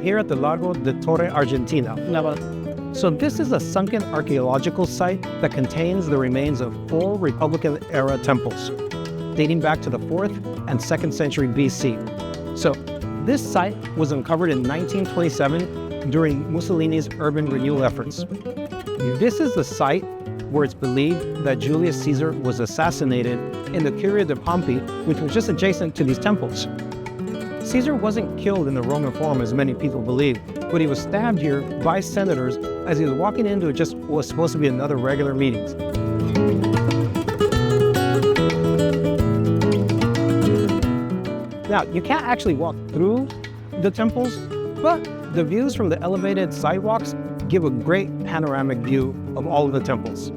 Here at the Largo di Torre Argentina. So this is a sunken archaeological site that contains the remains of 4 Republican-era temples, dating back to the 4th and 2nd century BC. So this site was uncovered in 1927 during Mussolini's urban renewal efforts. This is the site where it's believed that Julius Caesar was assassinated in the Theater of Pompey, which was just adjacent to these temples. Caesar wasn't killed in the Roman Forum as many people believe, but he was stabbed here by senators as he was walking into just what was supposed to be another regular meeting. Now, you can't actually walk through the temples, but the views from the elevated sidewalks give a great panoramic view of all of the temples.